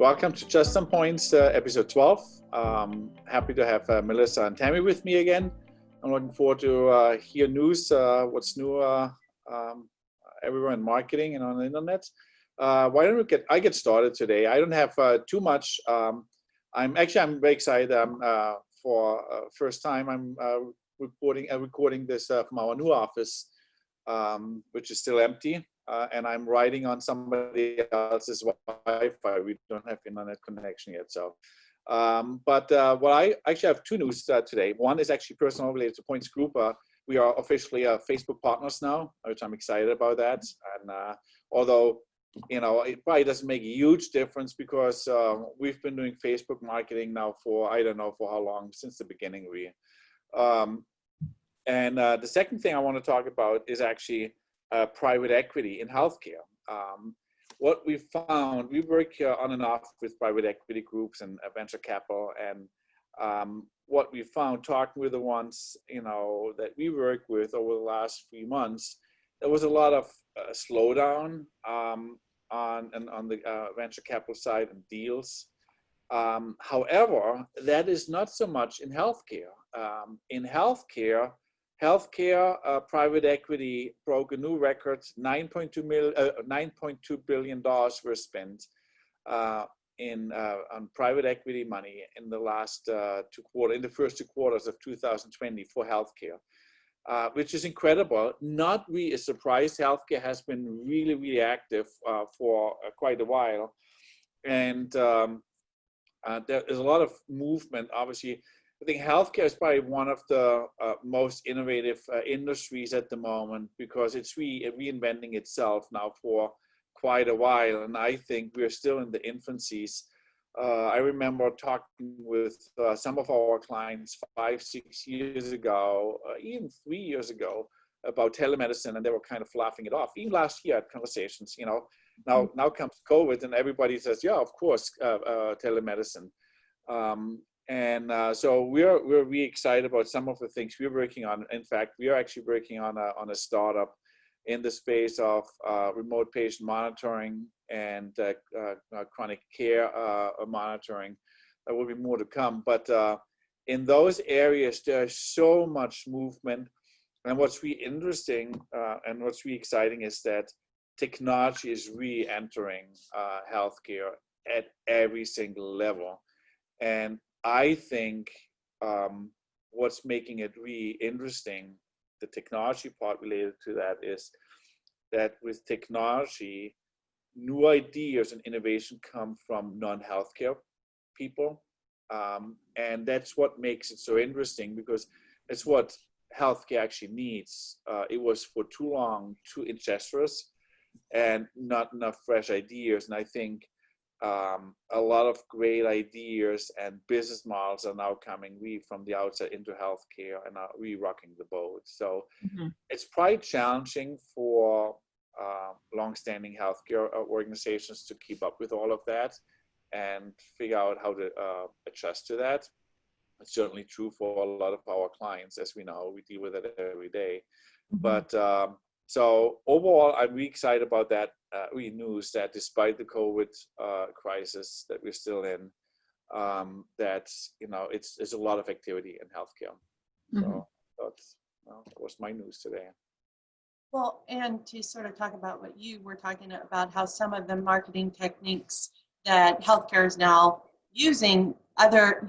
welcome to Just Some Points, episode 12. Happy to have Melissa and Tammy with me again. I'm looking forward to hear news, what's new everywhere in marketing and on the internet. Why don't I get started today? I don't have too much. I'm very excited. For first time, I'm recording this from our new office, which is still empty. And I'm riding on somebody else's Wi-Fi. We don't have internet connection yet. So, but I actually have two news today. One is actually personal related to Points Group. We are officially Facebook partners now, which I'm excited about that. And although, it probably doesn't make a huge difference because we've been doing Facebook marketing now for, I don't know for how long, since the beginning, really. And the second thing I want to talk about is actually private equity in healthcare. What we found, we work on and off with private equity groups and venture capital, and what we found talking with the ones that we work with over the last few months, there was a lot of slowdown on the venture capital side and deals. However, that is not so much in healthcare. In healthcare, private equity broke a new record. $9.2 billion were spent on private equity money in the last in the first 2 quarters of 2020 for healthcare, which is incredible. Not really a surprise. Healthcare has been really, really active for quite a while, and there is a lot of movement. Obviously, I think healthcare is probably one of the most innovative industries at the moment because it's reinventing itself now for quite a while. And I think we're still in the infancies. I remember talking with some of our clients 5-6 years ago, even 3 years ago, about telemedicine, and they were kind of laughing it off. Even last year at conversations, now comes COVID and everybody says, yeah, of course, telemedicine. So we're really excited about some of the things we're working on. In fact, we are actually working on a startup in the space of remote patient monitoring and chronic care monitoring. There will be more to come. But in those areas, there's so much movement. And what's really interesting and what's really exciting is that technology is re-entering healthcare at every single level. And I think what's making it really interesting, the technology part related to that, is that with technology, new ideas and innovation come from non-healthcare people. And that's what makes it so interesting because it's what healthcare actually needs. It was for too long too incestuous and not enough fresh ideas. And I think a lot of great ideas and business models are now coming from the outside into healthcare and are rocking the boat. So it's probably challenging for long-standing healthcare organizations to keep up with all of that and figure out how to adjust to that. It's certainly true for a lot of our clients, as we know, we deal with it every day. But so overall, I'm really excited about that news that despite the COVID crisis that we're still in, that it's a lot of activity in healthcare. So that was my news today. Well, and to sort of talk about what you were talking about, how some of the marketing techniques that healthcare is now using, other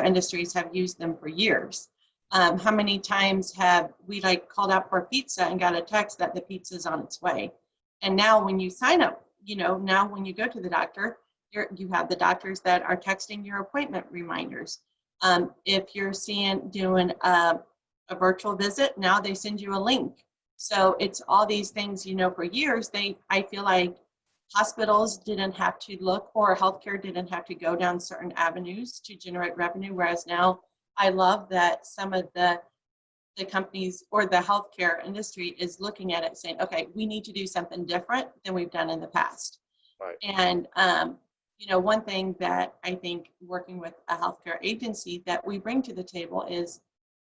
industries have used them for years. How many times have we called out for pizza and got a text that the pizza's on its way? And now when you sign up, now when you go to the doctor, you have the doctors that are texting your appointment reminders. If you're doing a virtual visit, now they send you a link. So it's all these things, for years, I feel like hospitals didn't have to look, or healthcare didn't have to go down certain avenues to generate revenue, whereas now I love that some of the companies or the healthcare industry is looking at it saying, okay, we need to do something different than we've done in the past. Right. And, one thing that I think working with a healthcare agency that we bring to the table is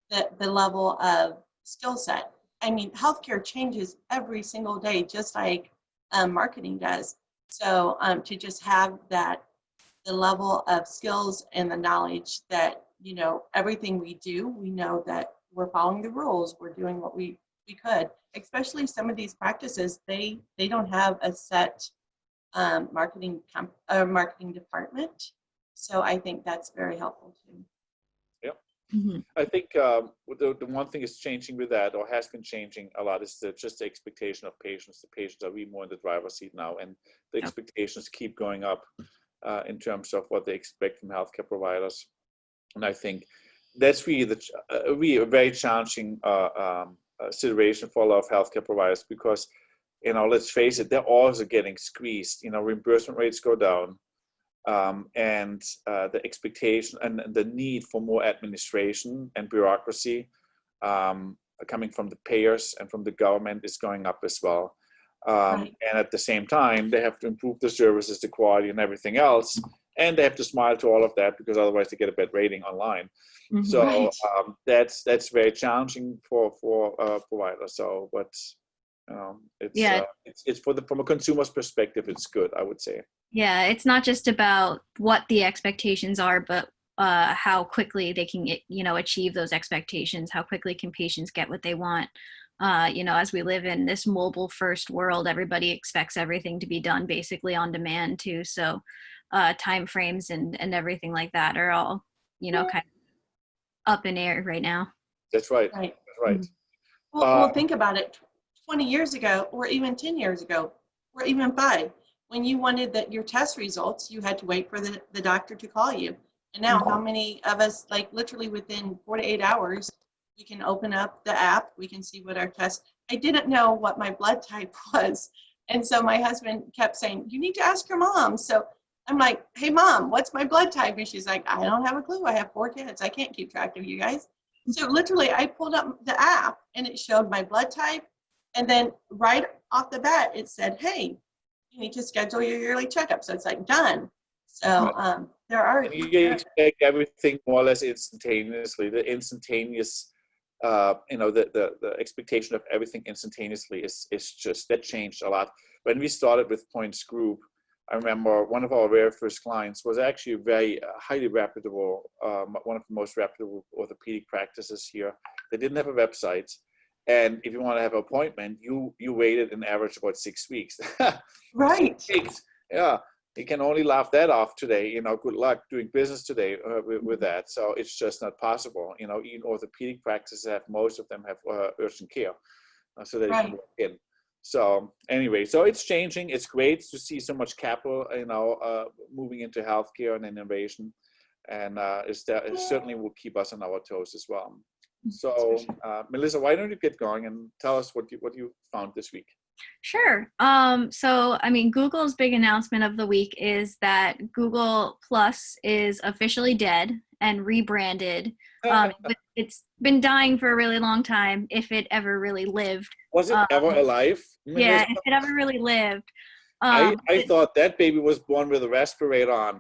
the level of skill set. I mean, healthcare changes every single day, just like marketing does. So to just have that the level of skills and the knowledge that, you know, everything we do, we know that we're following the rules, we're doing what we could. Especially some of these practices, they don't have a set marketing department. So I think that's very helpful too. Yep. Mm-hmm. I think the one thing is changing with that, or has been changing a lot, is just the expectation of patients. The patients are really more in the driver's seat now, and the expectations keep going up in terms of what they expect from healthcare providers. And I think that's really really a very challenging situation for a lot of healthcare providers, because, you know, let's face it, they're also getting squeezed. You know, reimbursement rates go down, and the expectation and the need for more administration and bureaucracy coming from the payers and from the government is going up as well. Right. And at the same time, they have to improve the services, the quality, and everything else. And they have to smile to all of that, because otherwise they get a bad rating online. Mm-hmm. So Right. that's very challenging for providers. So, but it's from a consumer's perspective, it's good, I would say. Yeah, it's not just about what the expectations are, but how quickly they can, achieve those expectations. How quickly can patients get what they want? As we live in this mobile first world, everybody expects everything to be done basically on demand too. So time frames and everything like that are all, kind of up in air right now. That's right. Right. That's right. Mm-hmm. Well, think about it. 20 years ago, or even 10 years ago, or even 5, when you wanted your test results, you had to wait for the doctor to call you. And now, how many of us, like literally within 48 hours, we can open up the app, we can see what our test. I didn't know what my blood type was. And so my husband kept saying, you need to ask your mom. So I'm like, hey, Mom, what's my blood type? And she's like, I don't have a clue. I have 4 kids. I can't keep track of you guys. So literally, I pulled up the app and it showed my blood type. And then right off the bat, it said, hey, you need to schedule your yearly checkup. So it's like done. So there are. And you expect everything more or less instantaneously. The instantaneous, the expectation of everything instantaneously is just, that changed a lot. When we started with Points Group, I remember one of our very first clients was actually a very highly reputable, one of the most reputable orthopedic practices here. They didn't have a website. And if you want to have an appointment, you waited an average about 6 weeks. Right. 6 weeks. Yeah. You can only laugh that off today. You know, good luck doing business today with that. So it's just not possible. You know, even orthopedic practices most of them have urgent care, so that you can walk in. So anyway, so it's changing. It's great to see so much capital, moving into healthcare and innovation, and it certainly will keep us on our toes as well. So, Melissa, why don't you get going and tell us what you found this week? Sure. So, Google's big announcement of the week is that Google Plus is officially dead and rebranded. It's been dying for a really long time, if it ever really lived. Was it ever alive? Yeah, if it ever really lived. I thought that baby was born with a respirator on.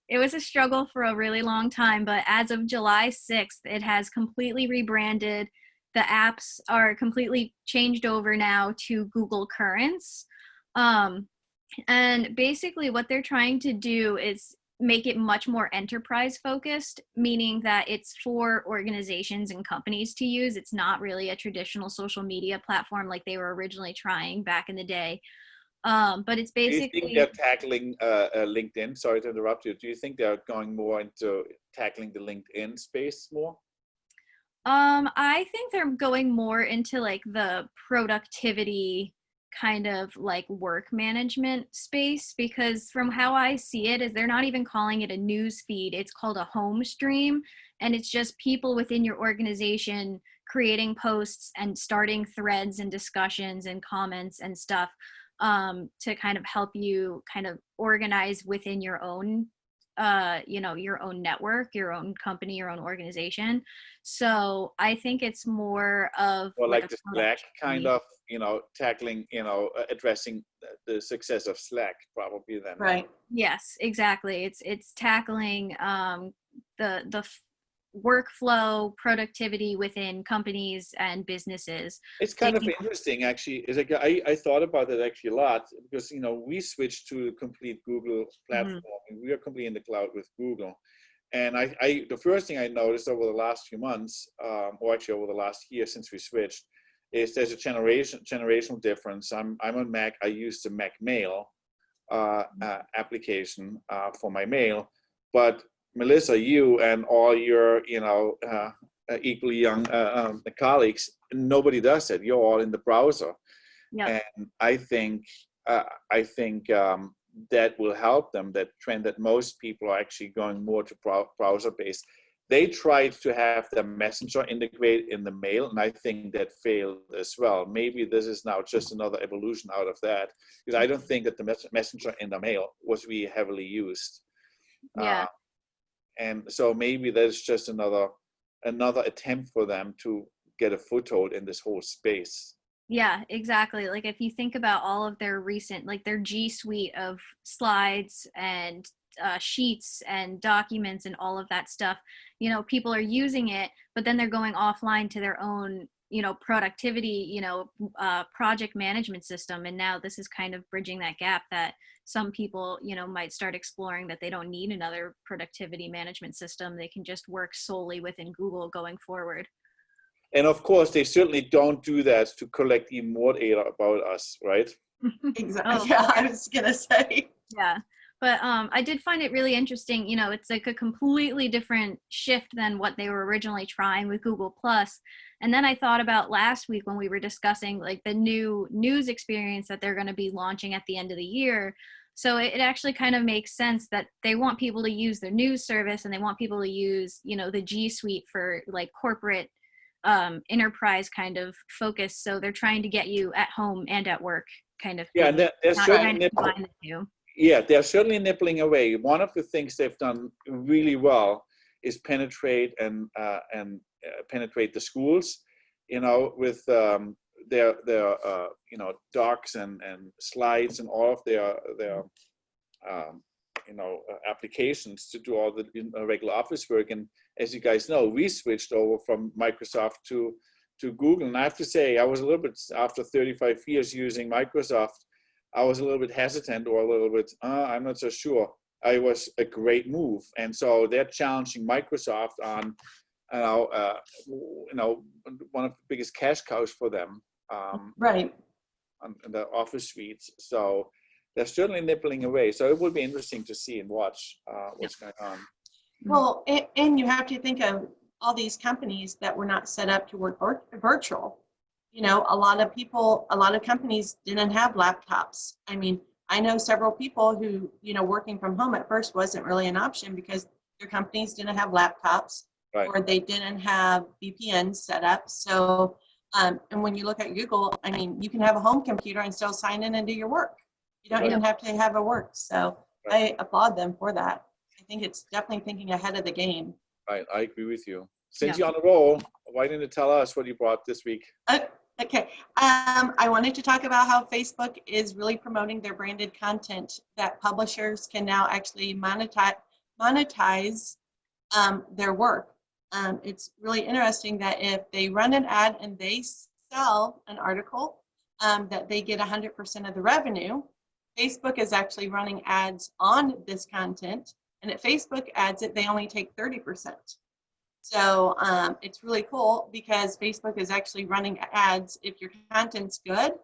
It was a struggle for a really long time, but as of July 6th, it has completely rebranded. The apps are completely changed over now to Google Currents. And basically what they're trying to do is make it much more enterprise focused, meaning that it's for organizations and companies to use. It's not really a traditional social media platform like they were originally trying back in the day. But it's basically. Do you think they're tackling LinkedIn? Sorry to interrupt you. Do you think they're going more into tackling the LinkedIn space more? I think they're going more into like the productivity kind of like work management space, because from how I see it is they're not even calling it a news feed. It's called a home stream, and it's just people within your organization creating posts and starting threads and discussions and comments and stuff to kind of help you kind of organize within your own your own network, your own company, your own organization. So I think it's more of like the Slack kind of, tackling, addressing the success of Slack probably then. Right. Yes, exactly. It's tackling workflow productivity within companies and businesses. It's kind of interesting, actually. Is like I thought about it actually a lot because we switched to a complete Google platform. We are completely in the cloud with Google, and I the first thing I noticed over the last few months, or actually over the last year since we switched, is there's a generational difference. I'm on Mac. I use the Mac Mail application for my mail, but Melissa, you and all your equally young colleagues, nobody does it. You're all in the browser. Yep. And I think that will help them. That trend that most people are actually going more to browser based. They tried to have the messenger integrate in the mail, and I think that failed as well. Maybe this is now just another evolution out of that, because I don't think that the messenger in the mail was really heavily used. Yeah. And so maybe there's just another attempt for them to get a foothold in this whole space. Yeah, exactly. Like if you think about all of their recent, like their G Suite of slides and sheets and documents and all of that stuff, people are using it, but then they're going offline to their own, productivity, project management system. And now this is kind of bridging that gap that some people, might start exploring, that they don't need another productivity management system. They can just work solely within Google going forward. And of course, they certainly don't do that to collect even more data about us, right? Exactly. Oh, yeah, I was gonna say. Yeah. But I did find it really interesting. It's like a completely different shift than what they were originally trying with Google Plus. And then I thought about last week when we were discussing like the new news experience that they're going to be launching at the end of the year. So it actually kind of makes sense that they want people to use their news service, and they want people to use, the G Suite for like corporate enterprise kind of focus. So they're trying to get you at home and at work kind of thing. Yeah, and they're certainly combine the two. Yeah, they're certainly nibbling away. One of the things they've done really well is penetrate penetrate the schools, with their docs and slides and all of their applications to do all the regular office work. And as you guys know, we switched over from Microsoft to Google. And I have to say, I was a little bit, after 35 years using Microsoft, I was a little bit hesitant, or a little bit, I'm not so sure. It was a great move. And so they're challenging Microsoft on, one of the biggest cash cows for them. Right. On the Office suites. So they're certainly nibbling away. So it will be interesting to see and watch what's going on. Well, and you have to think of all these companies that were not set up to work virtual. A lot of companies didn't have laptops. I mean, I know several people who, working from home at first wasn't really an option because their companies didn't have laptops, right, or they didn't have VPNs set up. So, and when you look at Google, I mean, you can have a home computer and still sign in and do your work. You don't even have to have a work. So I applaud them for that. I think it's definitely thinking ahead of the game. Right, I agree with you. Since you're on the roll, why didn't you tell us what you brought this week? Okay. I wanted to talk about how Facebook is really promoting their branded content, that publishers can now actually monetize their work. It's really interesting that if they run an ad and they sell an article, that they get 100% of the revenue. Facebook is actually running ads on this content, and if Facebook adds it, they only take 30%. So it's really cool because Facebook is actually running ads. If your content's good,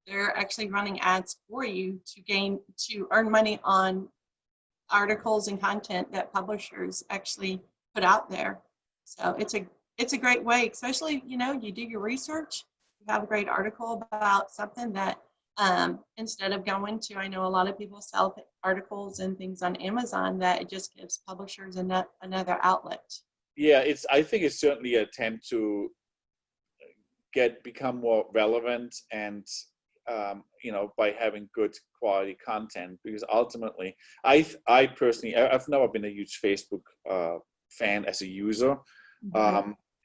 they're actually running ads for you to earn money on articles and content that publishers actually put out there. So it's a great way, especially, you do your research, you have a great article about something that instead of going to, I know a lot of people sell articles and things on Amazon, that it just gives publishers another outlet. Yeah, I think it's certainly an attempt to become more relevant and by having good quality content, because ultimately I personally, I've never been a huge Facebook fan as a user.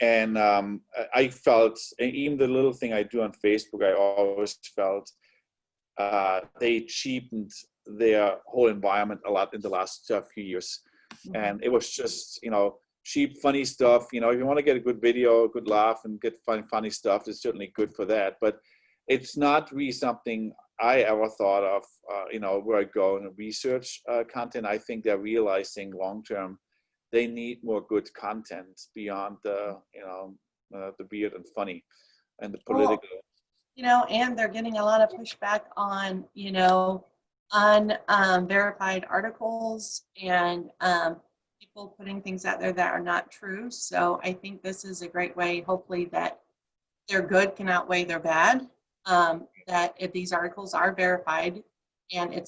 And I felt, even the little thing I do on Facebook, I always felt they cheapened their whole environment a lot in the last few years. And it was just, cheap, funny stuff. You know, if you want to get a good video, a good laugh, and get funny stuff, it's certainly good for that. But it's not really something I ever thought of, you know, where I go and research content. I think they're realizing long term they need more good content beyond the, you know, the weird and funny and the political. Well, you know, and they're getting a lot of pushback on, you know, verified articles and people putting things out there that are not true. So I think this is a great way, hopefully, that their good can outweigh their bad. That if these articles are verified, and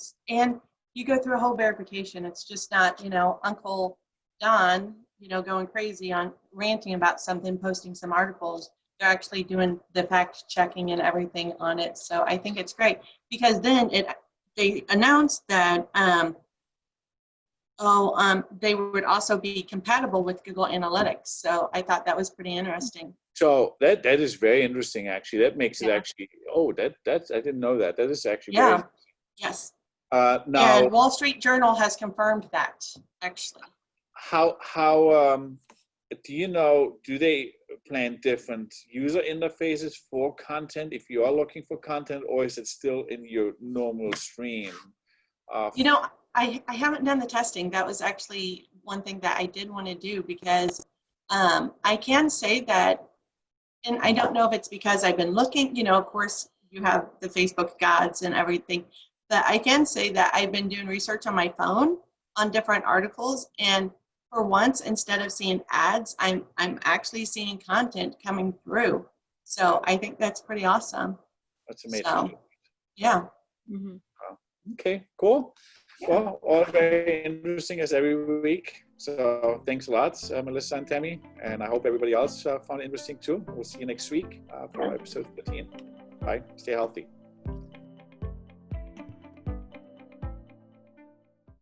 you go through a whole verification, it's just not, you know, Uncle Don, you know, going crazy on ranting about something, posting some articles. They're actually doing the fact checking and everything on it. So I think it's great because then they announced that they would also be compatible with Google Analytics. So I thought that was pretty interesting. So that is very interesting, actually. That makes it actually, that's I didn't know that. That is actually very yes. now, and Wall Street Journal has confirmed that, actually. How do you know, do they plan different user interfaces for content if you are looking for content, or is it still in your normal stream? You know, I haven't done the testing. That was actually one thing that I did want to do because I can say that, and I don't know if it's because I've been looking, you know, of course you have the Facebook gods and everything, but I can say that I've been doing research on my phone on different articles, and for once, instead of seeing ads, I'm actually seeing content coming through. So I think that's pretty awesome. That's amazing. So, yeah. Mm-hmm. Okay, cool. Yeah. Well, all very interesting as every week. So thanks a lot, Melissa and Tammy. And I hope everybody else found it interesting too. We'll see you next week for episode 13. Bye. Stay healthy.